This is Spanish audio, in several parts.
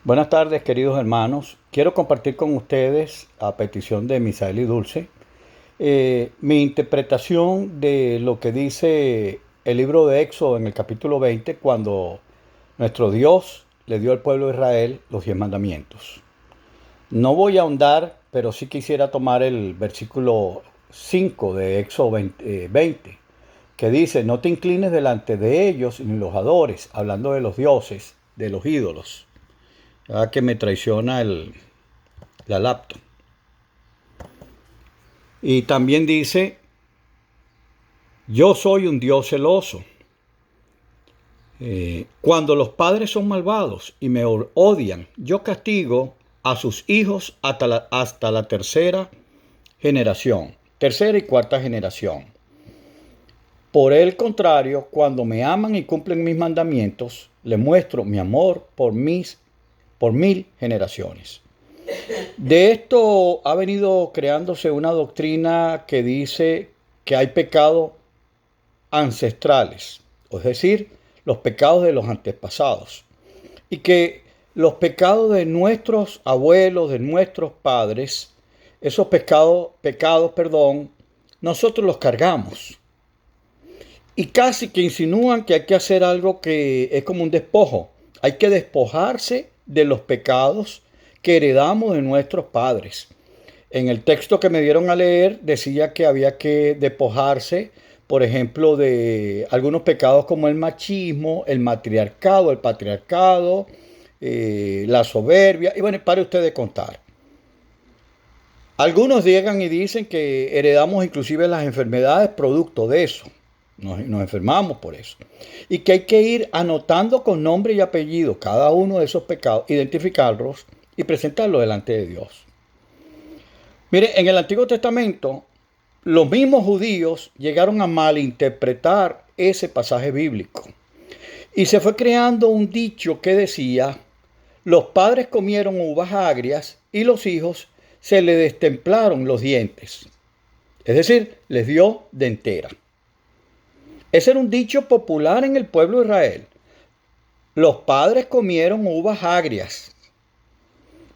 Buenas tardes, queridos hermanos. Quiero compartir con ustedes, a petición de Misael y Dulce, mi interpretación de lo que dice el libro de Éxodo en el capítulo 20, cuando nuestro Dios le dio al pueblo de Israel los 10 mandamientos. No voy a ahondar, pero sí quisiera tomar el versículo 5 de Éxodo 20, que dice: no te inclines delante de ellos ni los adores, hablando de los dioses, de los ídolos. Que me traiciona la laptop. Y también dice: yo soy un Dios celoso. Cuando los padres son malvados y me odian, yo castigo a sus hijos hasta la tercera generación, tercera y cuarta generación. Por el contrario, cuando me aman y cumplen mis mandamientos, les muestro mi amor por 1000 generaciones. De esto ha venido creándose una doctrina que dice que hay pecados ancestrales, es decir, los pecados de los antepasados, y que los pecados de nuestros abuelos, de nuestros padres, esos pecados, nosotros los cargamos. Y casi que insinúan que hay que hacer algo que es como un despojo. Hay que despojarse de los pecados que heredamos de nuestros padres. En el texto que me dieron a leer decía que había que despojarse, por ejemplo, de algunos pecados como el machismo, el matriarcado, el patriarcado, la soberbia. Y bueno, pare usted de contar. Algunos llegan y dicen que heredamos inclusive las enfermedades producto de eso. Nos enfermamos por eso. Y que hay que ir anotando con nombre y apellido cada uno de esos pecados, identificarlos y presentarlos delante de Dios. Mire, en el Antiguo Testamento, los mismos judíos llegaron a malinterpretar ese pasaje bíblico. Y se fue creando un dicho que decía: los padres comieron uvas agrias y los hijos se le destemplaron los dientes. Es decir, les dio dentera. Ese era un dicho popular en el pueblo de Israel. Los padres comieron uvas agrias,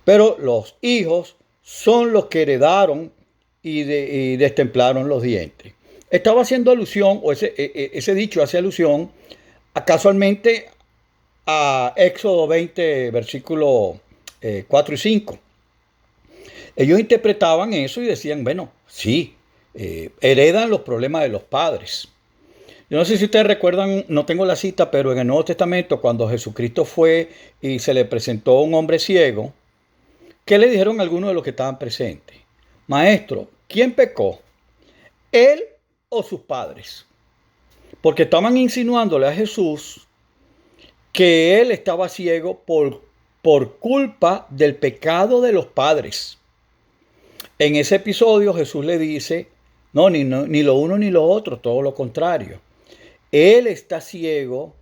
pero los hijos son los que heredaron y destemplaron los dientes. Estaba haciendo alusión, o ese dicho hace alusión casualmente a Éxodo 20, versículos 4 y 5. Ellos interpretaban eso y decían: bueno, sí, heredan los problemas de los padres. Yo no sé si ustedes recuerdan, no tengo la cita, pero en el Nuevo Testamento, cuando Jesucristo fue y se le presentó a un hombre ciego, ¿qué le dijeron algunos de los que estaban presentes? Maestro, ¿quién pecó? ¿Él o sus padres? Porque estaban insinuándole a Jesús que él estaba ciego por culpa del pecado de los padres. En ese episodio Jesús le dice: no, ni lo uno ni lo otro, todo lo contrario. Él está ciego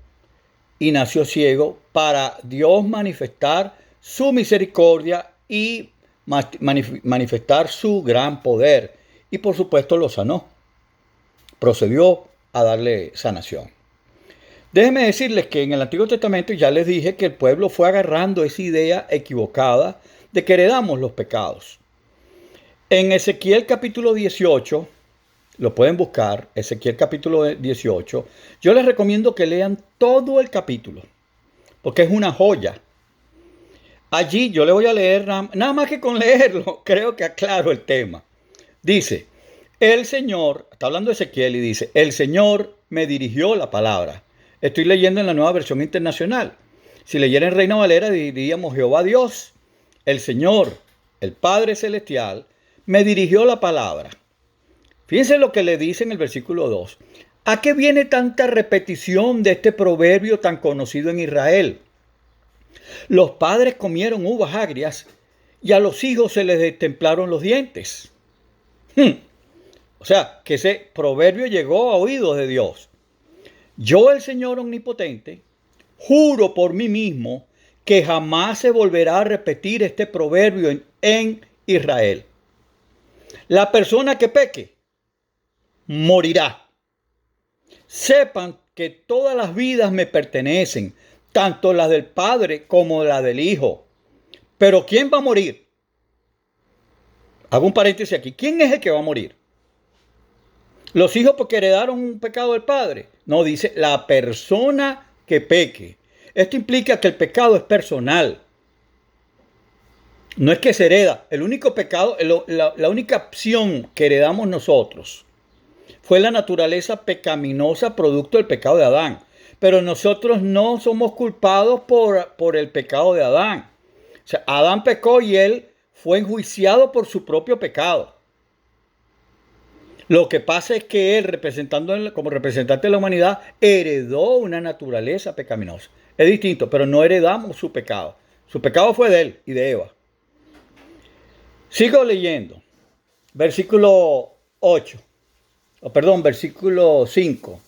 y nació ciego para Dios manifestar su misericordia y manifestar su gran poder. Y por supuesto lo sanó. Procedió a darle sanación. Déjenme decirles que en el Antiguo Testamento ya les dije que el pueblo fue agarrando esa idea equivocada de que heredamos los pecados. En Ezequiel capítulo 18, lo pueden buscar, Ezequiel capítulo 18, yo les recomiendo que lean todo el capítulo, porque es una joya. Allí yo le voy a leer, nada más que con leerlo, creo que aclaro el tema. Dice: el Señor, está hablando de Ezequiel y dice: el Señor me dirigió la palabra. Estoy leyendo en la Nueva Versión Internacional. Si leyera en Reina Valera diríamos: Jehová Dios, el Señor, el Padre Celestial, me dirigió la palabra. Fíjense lo que le dice en el versículo 2. ¿A qué viene tanta repetición de este proverbio tan conocido en Israel? Los padres comieron uvas agrias y a los hijos se les destemplaron los dientes. O sea, que ese proverbio llegó a oídos de Dios. Yo, el Señor Omnipotente, juro por mí mismo que jamás se volverá a repetir este proverbio en Israel. La persona que peque morirá. Sepan que todas las vidas me pertenecen, tanto las del Padre como las del Hijo. Pero ¿quién va a morir? Hago un paréntesis aquí. ¿Quién es el que va a morir? ¿Los hijos porque heredaron un pecado del padre? No, dice la persona que peque. Esto implica que el pecado es personal. No es que se hereda. El único pecado, la única opción que heredamos nosotros fue la naturaleza pecaminosa producto del pecado de Adán. Pero nosotros no somos culpados por el pecado de Adán. O sea, Adán pecó y él fue enjuiciado por su propio pecado. Lo que pasa es que él, como representante de la humanidad, heredó una naturaleza pecaminosa. Es distinto, pero no heredamos su pecado. Su pecado fue de él y de Eva. Sigo leyendo. Versículo 8. Versículo 5.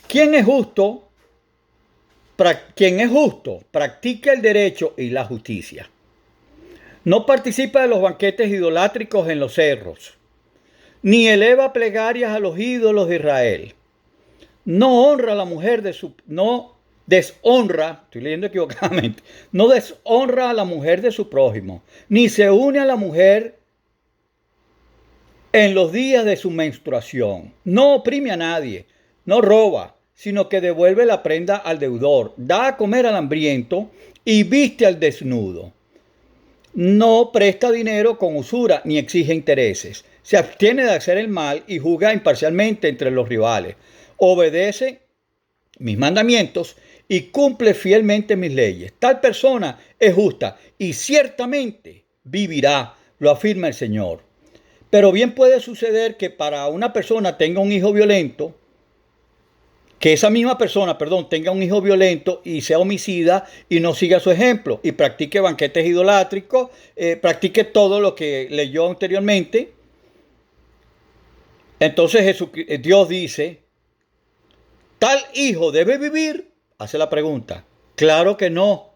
Quien es justo, practica el derecho y la justicia. No participa de los banquetes idolátricos en los cerros, ni eleva plegarias a los ídolos de Israel. No honra a la mujer no deshonra a la mujer de su prójimo, ni se une a la mujer en los días de su menstruación. No oprime a nadie, no roba, sino que devuelve la prenda al deudor, da a comer al hambriento y viste al desnudo. No presta dinero con usura ni exige intereses. Se abstiene de hacer el mal y juzga imparcialmente entre los rivales. Obedece mis mandamientos y cumple fielmente mis leyes. Tal persona es justa y ciertamente vivirá, lo afirma el Señor. Pero bien puede suceder que para una persona tenga un hijo violento, que esa misma persona, tenga un hijo violento y sea homicida y no siga su ejemplo y practique banquetes idolátricos, practique todo lo que leyó anteriormente. Entonces Dios dice, ¿tal hijo debe vivir? Hace la pregunta. Claro que no.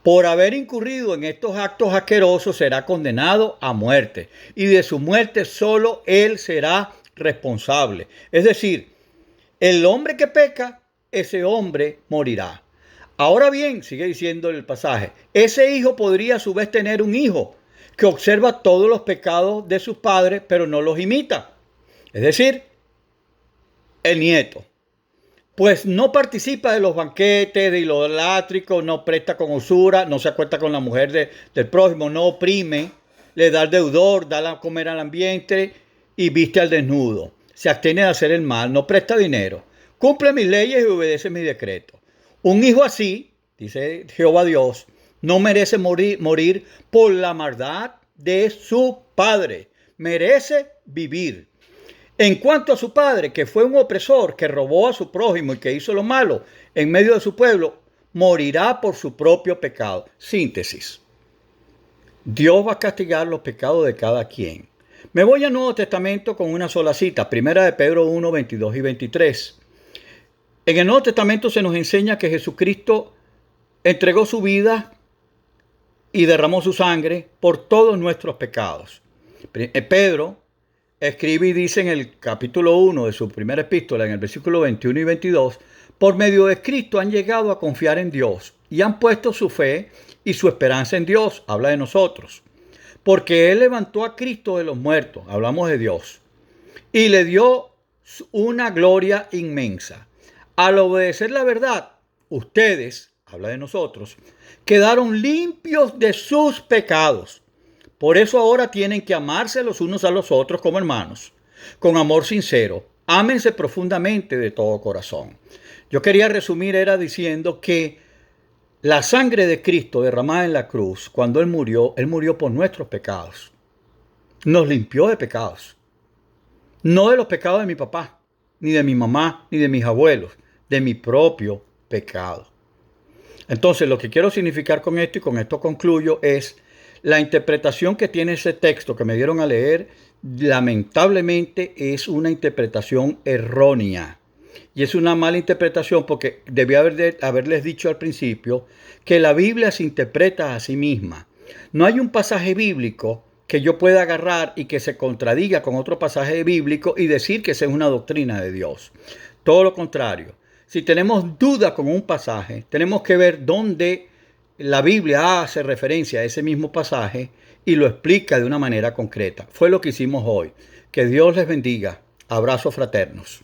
Por haber incurrido en estos actos asquerosos será condenado a muerte y de su muerte solo él será responsable. Es decir, el hombre que peca, ese hombre morirá. Ahora bien, sigue diciendo el pasaje, ese hijo podría a su vez tener un hijo que observa todos los pecados de sus padres, pero no los imita. Es decir, el nieto. Pues no participa de los banquetes de idolátrico, no presta con usura, no se acuesta con la mujer del prójimo, no oprime, le da al deudor, da a comer al ambiente y viste al desnudo. Se abstiene de hacer el mal, no presta dinero, cumple mis leyes y obedece mis decretos. Un hijo así, dice Jehová Dios, no merece morir por la maldad de su padre, merece vivir. En cuanto a su padre, que fue un opresor, que robó a su prójimo y que hizo lo malo en medio de su pueblo, morirá por su propio pecado. Síntesis. Dios va a castigar los pecados de cada quien. Me voy al Nuevo Testamento con una sola cita, primera de Pedro 1, 22 y 23. En el Nuevo Testamento se nos enseña que Jesucristo entregó su vida y derramó su sangre por todos nuestros pecados. Pedro escribe y dice en el capítulo 1 de su primera epístola, en el versículo 21 y 22, por medio de Cristo han llegado a confiar en Dios y han puesto su fe y su esperanza en Dios. Habla de nosotros. Porque Él levantó a Cristo de los muertos, hablamos de Dios, y le dio una gloria inmensa. Al obedecer la verdad, ustedes, habla de nosotros, quedaron limpios de sus pecados. Por eso ahora tienen que amarse los unos a los otros como hermanos, con amor sincero. Ámense profundamente de todo corazón. Yo quería resumir, era diciendo que la sangre de Cristo derramada en la cruz, cuando Él murió por nuestros pecados. Nos limpió de pecados. No de los pecados de mi papá, ni de mi mamá, ni de mis abuelos, de mi propio pecado. Entonces, lo que quiero significar con esto, y con esto concluyo, es la interpretación que tiene ese texto que me dieron a leer, lamentablemente es una interpretación errónea. Y es una mala interpretación porque debí haberles dicho al principio que la Biblia se interpreta a sí misma. No hay un pasaje bíblico que yo pueda agarrar y que se contradiga con otro pasaje bíblico y decir que esa es una doctrina de Dios. Todo lo contrario. Si tenemos duda con un pasaje, tenemos que ver dónde la Biblia hace referencia a ese mismo pasaje y lo explica de una manera concreta. Fue lo que hicimos hoy. Que Dios les bendiga. Abrazos fraternos.